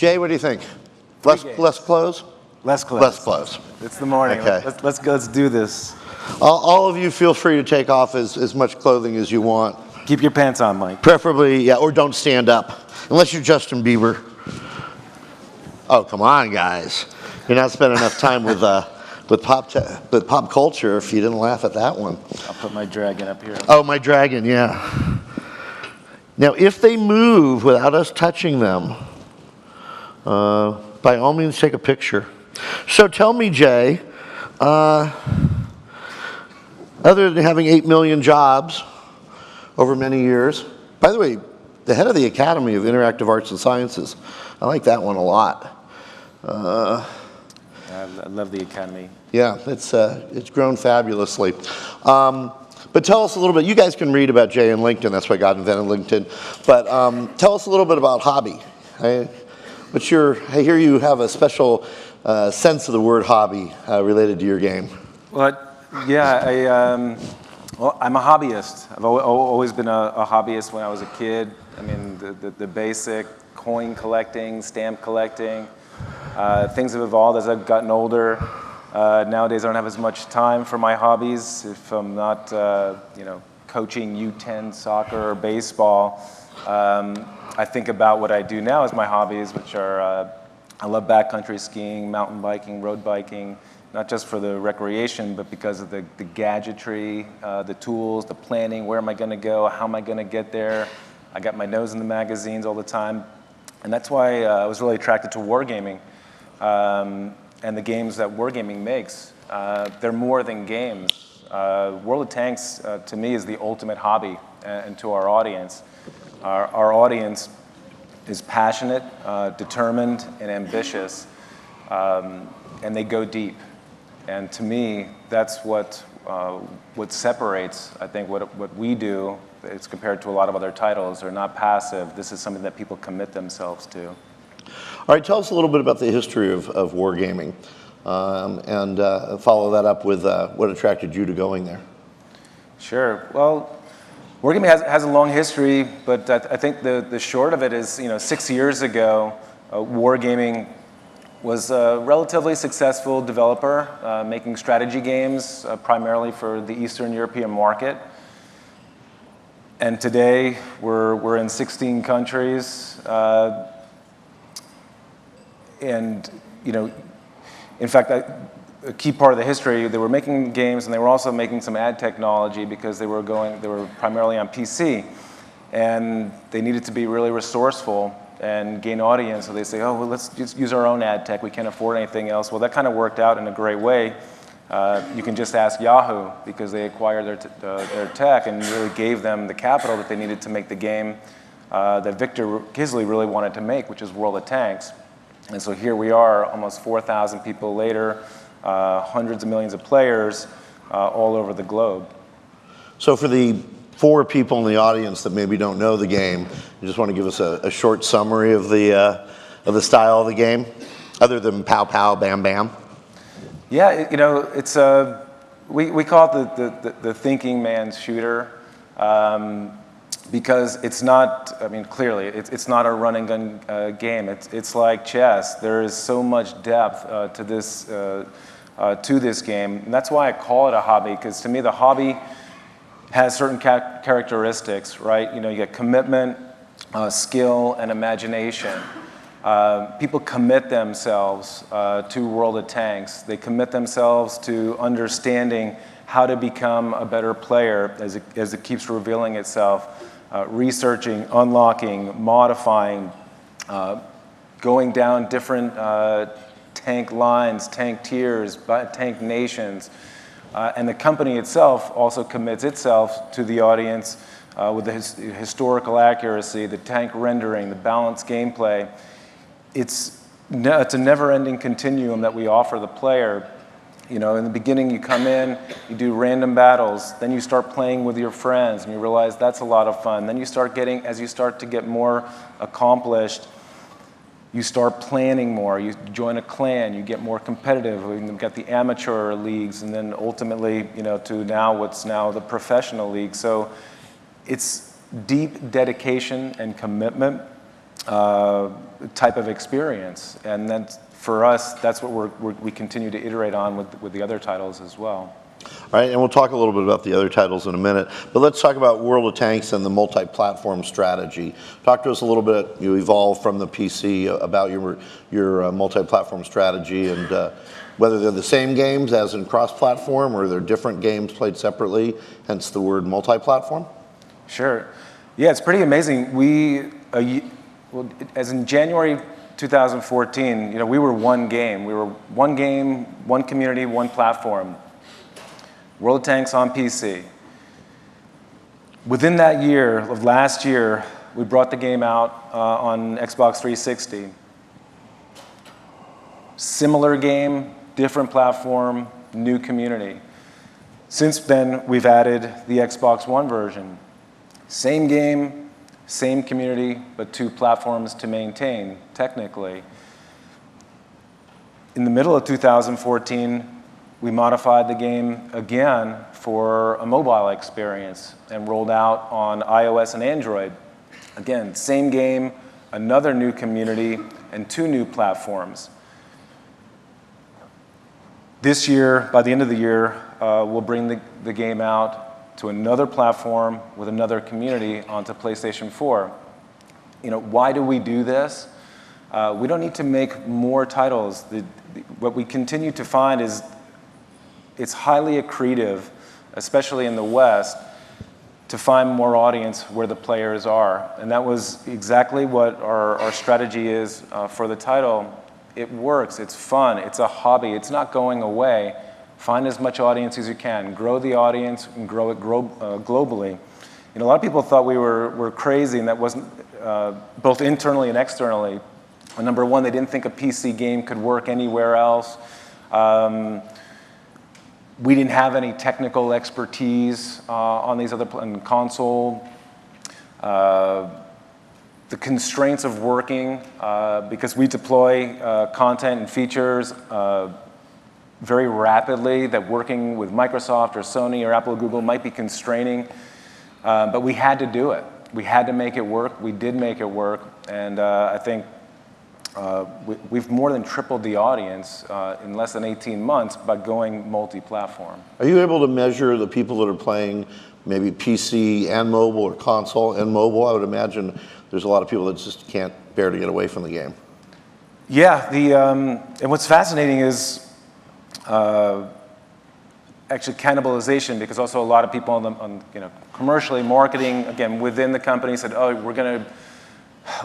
Jay, what do you think? Less close? Less close. Less close. It's the morning. Okay. Let's do this. All of you feel free to take off as much clothing as you want. Keep your pants on, Mike. Preferably, yeah, or don't stand up. Unless you're Justin Bieber. Oh, come on, guys. You're not spending enough time with pop culture if you didn't laugh at that one. I'll put my dragon up here. Oh, my dragon, yeah. Now, if they move without us touching them, by all means, take a picture. So tell me, Jay, other than having 8 million jobs over many years, by the way, the head of the Academy of Interactive Arts and Sciences, I like that one a lot. I love the Academy. Yeah, it's grown fabulously. But tell us a little bit, you guys can read about Jay and LinkedIn, that's why God invented LinkedIn. But tell us a little bit about hobby. I hear you have a special sense of the word hobby related to your game. Well, yeah, I'm a hobbyist. I've always been a hobbyist when I was a kid. I mean, the basic coin collecting, stamp collecting. Things have evolved as I've gotten older. Nowadays, I don't have as much time for my hobbies if I'm not, coaching U10 soccer or baseball. I think about what I do now as my hobbies, which are I love backcountry skiing, mountain biking, road biking, not just for the recreation, but because of the gadgetry, the tools, the planning, where am I going to go, how am I going to get there. I got my nose in the magazines all the time. And that's why I was really attracted to wargaming and the games that wargaming makes. They're more than games. World of Tanks, to me, is the ultimate hobby, and to our audience. Our audience is passionate, determined, and ambitious, and they go deep. And to me, that's what separates, I think, what we do. It's compared to a lot of other titles. They're not passive. This is something that people commit themselves to. All right, tell us a little bit about the history of wargaming, and follow that up with what attracted you to going there. Sure. Well, wargaming has a long history, but I think the short of it is, 6 years ago, wargaming was a relatively successful developer, making strategy games primarily for the Eastern European market. And today, we're in 16 countries, and in fact, a key part of the history, they were making games, and they were also making some ad technology because they were primarily on PC, and they needed to be really resourceful and gain audience. So they say, oh, well, let's just use our own ad tech. We can't afford anything else. Well, that kind of worked out in a great way. You can just ask Yahoo, because they acquired their tech and really gave them the capital that they needed to make the game that Victor Kisley really wanted to make, which is World of Tanks. And so here we are, almost 4,000 people later, hundreds of millions of players all over the globe. So for the 4 people in the audience that maybe don't know the game, you just want to give us a short summary of the style of the game, other than pow pow, bam bam. Yeah, it's we call it the thinking man's shooter, because it's not. I mean, clearly, it's not a run and gun game. It's like chess. There is so much depth to this game, and that's why I call it a hobby. Because to me, the hobby has certain characteristics, right? You get commitment, skill, and imagination. People commit themselves to World of Tanks. They commit themselves to understanding how to become a better player as it keeps revealing itself, researching, unlocking, modifying, going down different tank lines, tank tiers, tank nations. And the company itself also commits itself to the audience with the historical accuracy, the tank rendering, the balanced gameplay. It's a never-ending continuum that we offer the player. In the beginning, you come in, you do random battles, then you start playing with your friends, and you realize that's a lot of fun. Then as you start to get more accomplished, you start planning more. You join a clan, you get more competitive. We've got the amateur leagues, and then ultimately, to what's now the professional league. So it's deep dedication and commitment. type of experience. And then for us, that's what we continue to iterate on with the other titles as well. All right, and we'll talk a little bit about the other titles in a minute, but let's talk about World of Tanks and the multi-platform strategy. Talk to us a little bit, you evolved from the PC, about your multi-platform strategy, and whether they're the same games as in cross-platform, or they're different games played separately, hence the word multi-platform? Sure. Yeah, it's pretty amazing. Well, as in January 2014, we were one game. We were one game, one community, one platform. World of Tanks on PC. Within that year, of last year, we brought the game out on Xbox 360. Similar game, different platform, new community. Since then, we've added the Xbox One version. Same game, same community, but two platforms to maintain, technically. In the middle of 2014, we modified the game again for a mobile experience and rolled out on iOS and Android. Again, same game, another new community, and two new platforms. This year, by the end of the year, we'll bring the game out to another platform with another community onto PlayStation 4. Why do we do this? We don't need to make more titles. What we continue to find is it's highly accretive, especially in the West, to find more audience where the players are. And that was exactly what our strategy is for the title. It works, it's fun, it's a hobby, it's not going away. Find as much audience as you can, grow the audience, and grow it globally. A lot of people thought we were crazy, and that wasn't, both internally and externally. Number one, they didn't think a PC game could work anywhere else. We didn't have any technical expertise on these other console. The constraints of working, because we deploy content and features very rapidly, that working with Microsoft or Sony or Apple or Google might be constraining, but we had to do it. We had to make it work. We did make it work, and I think we've more than tripled the audience in less than 18 months by going multi-platform. Are you able to measure the people that are playing maybe PC and mobile, or console and mobile? I would imagine there's a lot of people that just can't bear to get away from the game. Yeah, and what's fascinating is actually cannibalization, because also a lot of people on commercially marketing, again, within the company said, oh,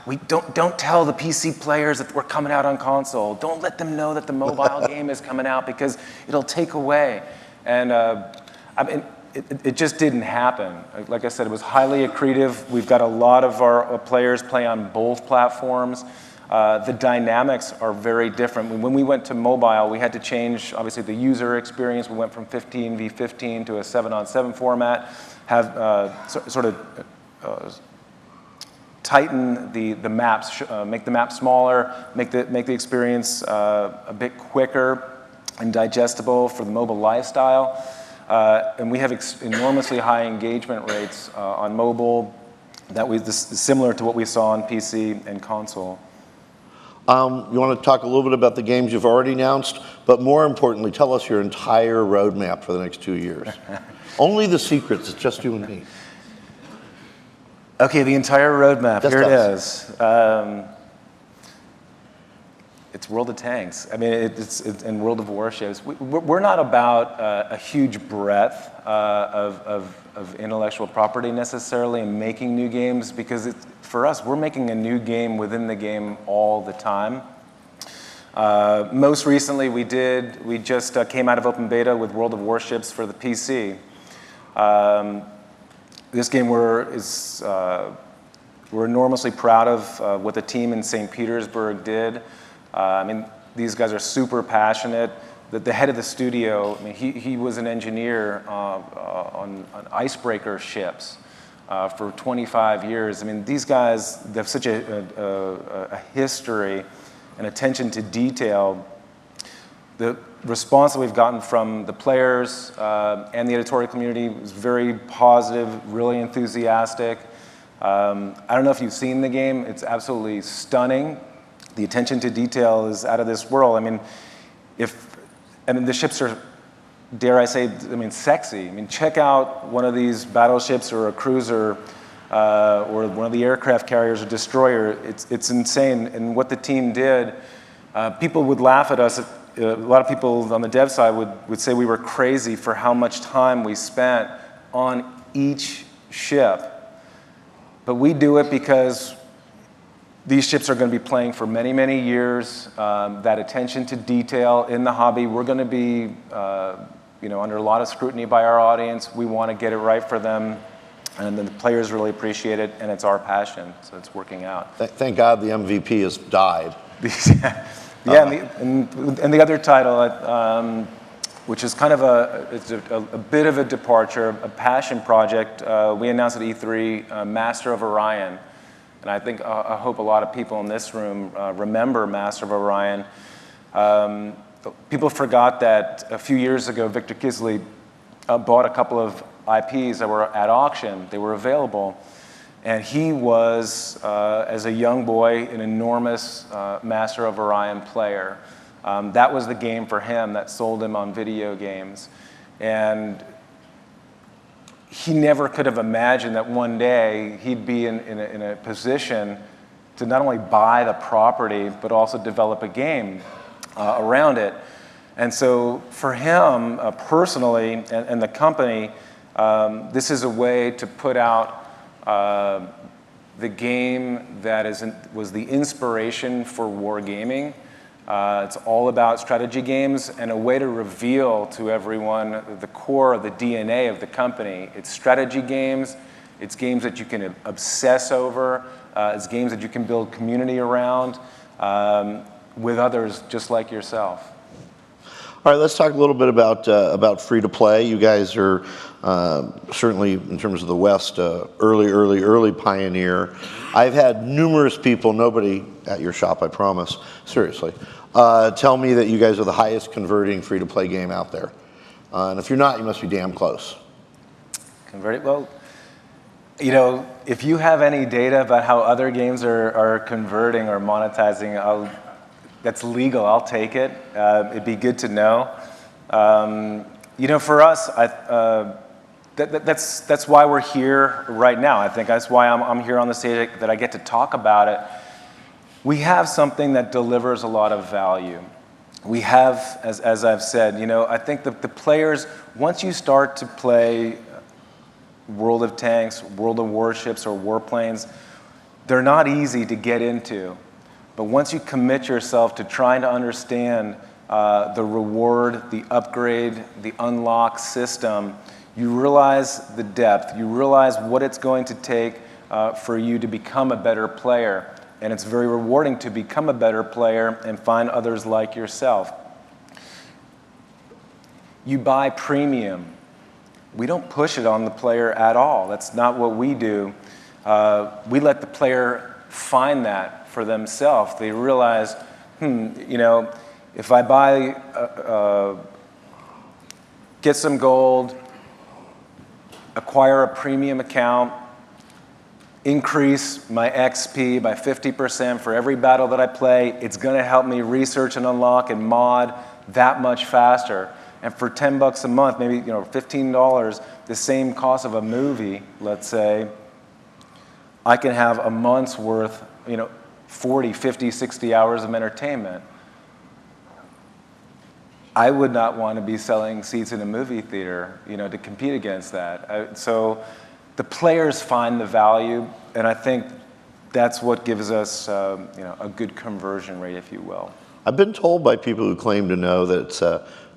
we don't tell the PC players that we're coming out on console. Don't let them know that the mobile game is coming out, because it'll take away. And it just didn't happen. Like I said, it was highly accretive. We've got a lot of our players play on both platforms. The dynamics are very different. When we went to mobile, we had to change, obviously, the user experience. We went from 15v15 to a 7-on-7 format, have sort of tighten the maps, make the map smaller, make the experience a bit quicker and digestible for the mobile lifestyle. And we have enormously high engagement rates on mobile this is similar to what we saw on PC and console. You want to talk a little bit about the games you've already announced, but more importantly, tell us your entire roadmap for the next 2 years. Only the secrets, it's just you and me. Okay, the entire roadmap, Just here us. it is. It's World of Tanks. I mean, it's in World of Warships. We're not about a huge breadth of intellectual property necessarily in making new games, because for us, we're making a new game within the game all the time. Most recently, we just came out of open beta with World of Warships for the PC. This game we're enormously proud of what the team in St. Petersburg did. I mean, these guys are super passionate. The head of the studio, I mean, he was an engineer on icebreaker ships for 25 years. I mean, these guys, they have such a history and attention to detail. The response that we've gotten from the players and the editorial community was very positive, really enthusiastic. I don't know if you've seen the game. It's absolutely stunning. The attention to detail is out of this world. I mean, the ships are, dare I say, sexy. I mean, check out one of these battleships or a cruiser or one of the aircraft carriers or destroyer. It's insane. And what the team did, people would laugh at us. A lot of people on the dev side would say we were crazy for how much time we spent on each ship. But we do it because these ships are going to be playing for many, many years. That attention to detail in the hobby, we're going to be under a lot of scrutiny by our audience. We want to get it right for them. And then the players really appreciate it, and it's our passion, so it's working out. Thank God the MVP has died. Yeah, and the other title, which is kind of a bit of a departure, a passion project. We announced at E3, Master of Orion. And I hope a lot of people in this room remember Master of Orion. People forgot that a few years ago, Victor Kisley bought a couple of IPs that were at auction. They were available. And he was, as a young boy, an enormous Master of Orion player. That was the game for him that sold him on video games. And he never could have imagined that one day he'd be in a position to not only buy the property, but also develop a game around it. And so for him, personally, and the company, this is a way to put out the game that was the inspiration for Wargaming. It's all about strategy games and a way to reveal to everyone the core of the DNA of the company. It's strategy games. It's games that you can obsess over. It's games that you can build community around with others just like yourself. All right, let's talk a little bit about free-to-play. You guys are certainly, in terms of the West, early pioneer. I've had numerous people, nobody at your shop, I promise, seriously, tell me that you guys are the highest converting free-to-play game out there. And if you're not, you must be damn close. Converting? Well, if you have any data about how other games are converting or monetizing, that's legal, I'll take it. It'd be good to know. For us, that's why we're here right now. I think that's why I'm here on the stage, that I get to talk about it. We have something that delivers a lot of value. We have, as I've said, I think the players, once you start to play World of Tanks, World of Warships, or Warplanes, they're not easy to get into. But once you commit yourself to trying to understand the reward, the upgrade, the unlock system, you realize the depth. You realize what it's going to take for you to become a better player. And it's very rewarding to become a better player and find others like yourself. You buy premium. We don't push it on the player at all. That's not what we do. We let the player find that for themselves. They realize, if I buy, get some gold, acquire a premium account, increase my XP by 50% for every battle that I play, it's going to help me research and unlock and mod that much faster. And for $10 a month, maybe $15, the same cost of a movie, let's say, I can have a month's worth, 40, 50, 60 hours of entertainment. I would not want to be selling seats in a movie theater, to compete against that. So the players find the value, and I think that's what gives us, a good conversion rate, if you will. I've been told by people who claim to know that it's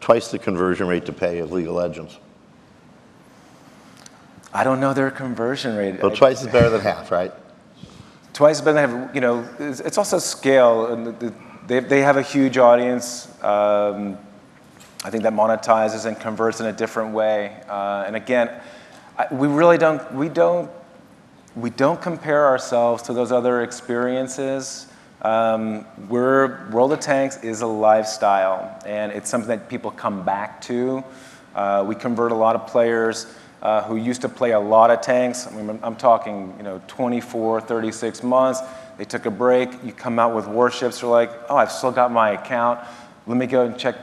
twice the conversion rate to pay of League of Legends. I don't know their conversion rate. Well, twice is better than half, right? Twice is better than half. It's also scale. And they have a huge audience. I think that monetizes and converts in a different way. And again, we really don't compare ourselves to those other experiences. World of Tanks is a lifestyle, and it's something that people come back to. We convert a lot of players who used to play a lot of tanks. I mean, I'm talking, 24, 36 months. They took a break. You come out with warships. They're like, oh, I've still got my account. Let me go and check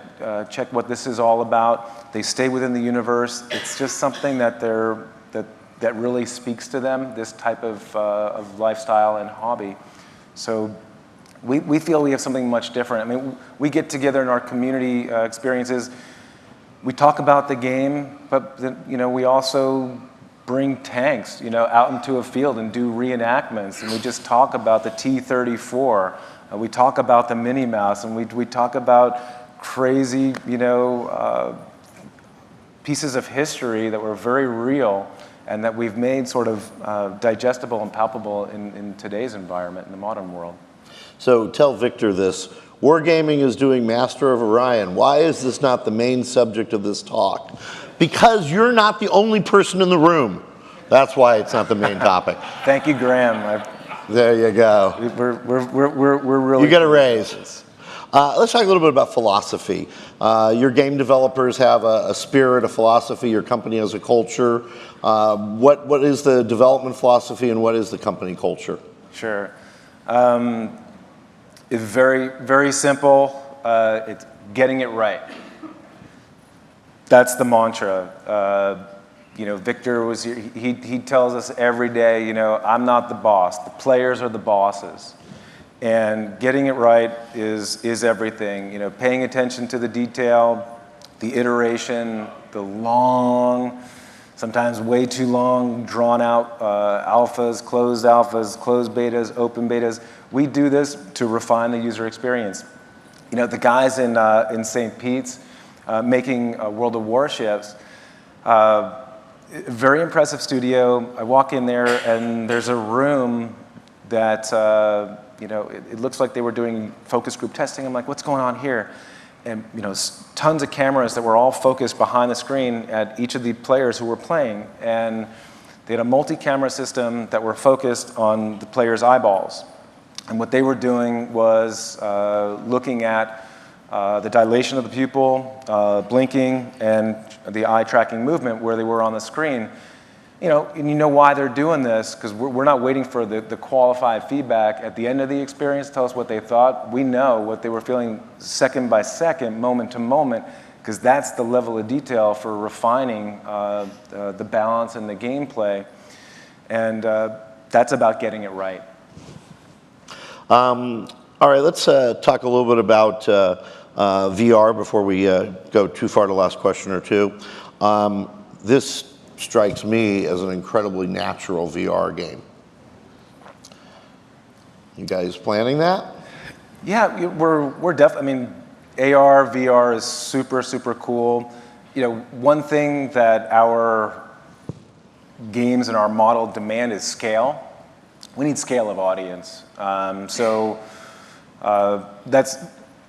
what this is all about. They stay within the universe. It's just something that that really speaks to them, this type of lifestyle and hobby. So we feel we have something much different. I mean, we get together in our community experiences. We talk about the game, but we also bring tanks, out into a field and do reenactments, and we just talk about the T-34. We talk about the Minnie Mouse, and we talk about crazy, pieces of history that were very real and that we've made sort of digestible and palpable in today's environment, in the modern world. So tell Victor this. Wargaming is doing Master of Orion. Why is this not the main subject of this talk? Because you're not the only person in the room. That's why it's not the main topic. Thank you, Graham. There you go. We're really... You get a raise. Let's talk a little bit about philosophy. Your game developers have a spirit, a philosophy. Your company has a culture. What is the development philosophy and what is the company culture? Sure. It's very, very simple. It's getting it right. That's the mantra. Victor was here. He tells us every day, I'm not the boss. The players are the bosses. And getting it right is everything. Paying attention to the detail, the iteration, the long, sometimes way too long, drawn out alphas, closed betas, open betas. We do this to refine the user experience. The guys in St. Pete's making World of Warships, very impressive studio. I walk in there and there's a room that, it looks like they were doing focus group testing. I'm like, what's going on here? And, tons of cameras that were all focused behind the screen at each of the players who were playing. And they had a multi-camera system that were focused on the players' eyeballs. And what they were doing was looking at the dilation of the pupil, blinking, and the eye tracking movement where they were on the screen. And you know why they're doing this, because we're not waiting for the qualified feedback at the end of the experience to tell us what they thought. We know what they were feeling second by second, moment to moment, because that's the level of detail for refining the balance and the gameplay. And that's about getting it right. All right, let's talk a little bit about VR before we go too far to the last question or two. This strikes me as an incredibly natural VR game. You guys planning that? Yeah, we're definitely, AR, VR is super, super cool. One thing that our games and our model demand is scale. We need scale of audience. That's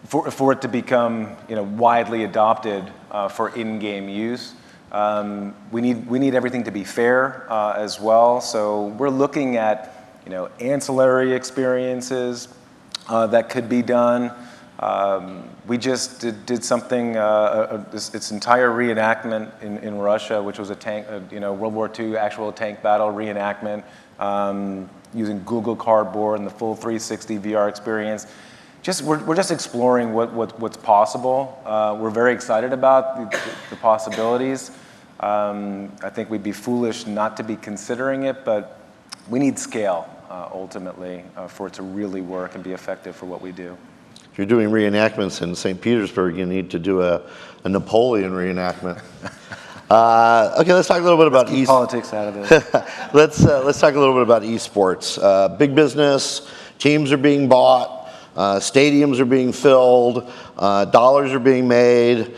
for it to become widely adopted for in-game use. We need everything to be fair as well. So we're looking at ancillary experiences that could be done. We just did something, this entire reenactment in Russia, which was a tank, World War II actual tank battle reenactment, using Google Cardboard and the full 360 VR experience. We're just exploring what's possible. We're very excited about the possibilities. I think we'd be foolish not to be considering it, but we need scale ultimately for it to really work and be effective for what we do. If you're doing reenactments in St. Petersburg, you need to do a Napoleon reenactment. Okay, let's talk a little bit about politics out of this. Let's talk a little bit about esports. Big business, teams are being bought, stadiums are being filled, dollars are being made.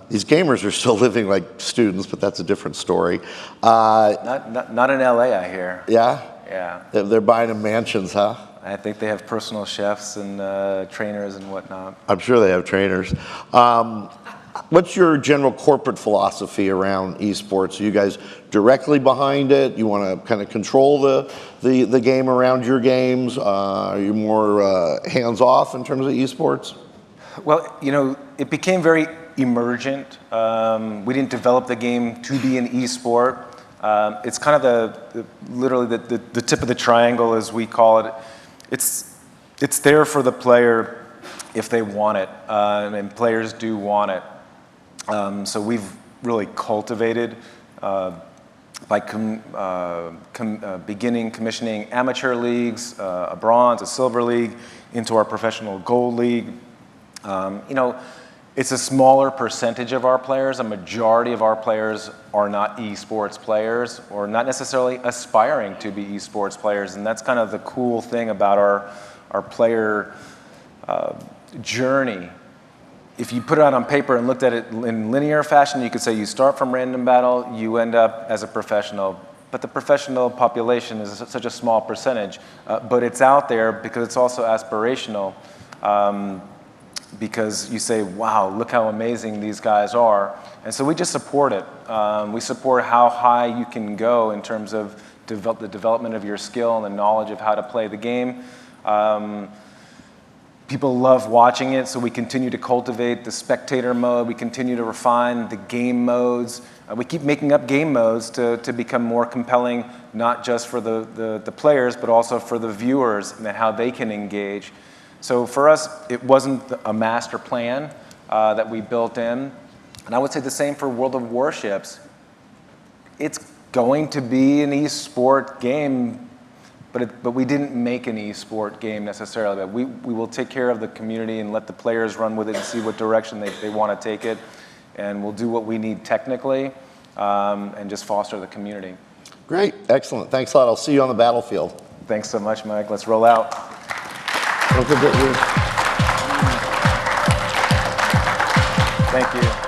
These gamers are still living like students, but that's a different story. Not in LA, I hear. Yeah? Yeah. They're buying them mansions, huh? I think they have personal chefs and trainers and whatnot. I'm sure they have trainers. What's your general corporate philosophy around esports? Are you guys directly behind it? You want to kind of control the game around your games? Are you more hands-off in terms of esports? Well, it became very emergent. We didn't develop the game to be an esport. It's kind of literally the tip of the triangle, as we call it. It's there for the player if they want it, and players do want it. So we've really cultivated by beginning commissioning amateur leagues, a bronze, a silver league, into our professional gold league. It's a smaller percentage of our players. A majority of our players are not esports players or not necessarily aspiring to be esports players, and that's kind of the cool thing about our player journey. If you put it out on paper and looked at it in linear fashion, you could say you start from random battle, you end up as a professional. But the professional population is such a small percentage. But it's out there because it's also aspirational. Because you say, wow, look how amazing these guys are. And so we just support it. We support how high you can go in terms of the development of your skill and the knowledge of how to play the game. People love watching it, so we continue to cultivate the spectator mode. We continue to refine the game modes. We keep making up game modes to become more compelling, not just for the players, but also for the viewers and how they can engage. So for us, it wasn't a master plan that we built in. And I would say the same for World of Warships. It's going to be an e-sport game, but we didn't make an e-sport game necessarily. But we will take care of the community and let the players run with it and see what direction they want to take it. And we'll do what we need technically and just foster the community. Great, excellent. Thanks a lot. I'll see you on the battlefield. Thanks so much, Mike. Let's roll out. Don't forget you. Thank you.